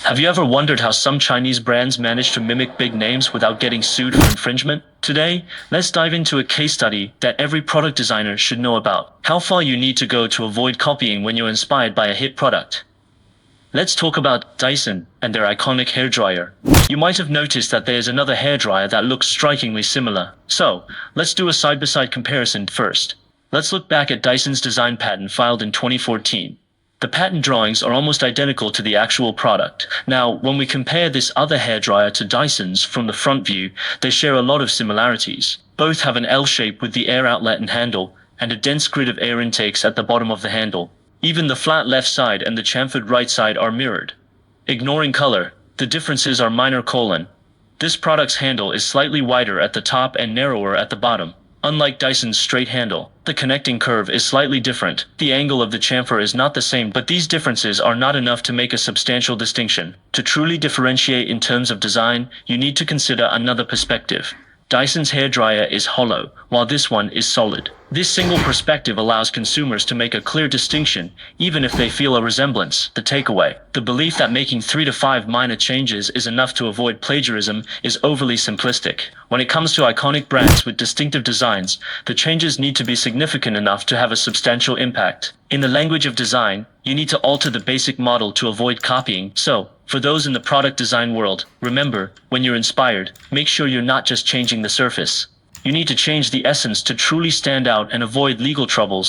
Have you ever wondered how some Chinese brands manage to mimic big names without getting sued for infringement? Today, let's dive into a case study that every product designer should know about. How far you need to go to avoid copying when you're inspired by a hit product. Let's talk about Dyson and their iconic hairdryer. You might have noticed that there's another hairdryer that looks strikingly similar. So, let's do a side-by-side comparison first. Let's look back at Dyson's design patent filed in 2014. The patent drawings are almost identical to the actual product. Now, when we compare this other hairdryer to Dyson's from the front view, they share a lot of similarities. Both have an L shape with the air outlet and handle, and a dense grid of air intakes at the bottom of the handle. Even the flat left side and the chamfered right side are mirrored. Ignoring color, the differences are minor. This product's handle is slightly wider at the top and narrower at the bottom. Unlike Dyson's straight handle, the connecting curve is slightly different. The angle of the chamfer is not the same, but these differences are not enough to make a substantial distinction. To truly differentiate in terms of design, you need to consider another perspective. Dyson's hairdryer is hollow, while this one is solid. This single perspective allows consumers to make a clear distinction, even if they feel a resemblance. The takeaway: the belief that making 3 to 5 minor changes is enough to avoid plagiarism is overly simplistic. When it comes to iconic brands with distinctive designs, the changes need to be significant enough to have a substantial impact. In the language of design, you need to alter the basic model to avoid copying. So, for those in the product design world, remember, when you're inspired, make sure you're not just changing the surface. You need to change the essence to truly stand out and avoid legal troubles.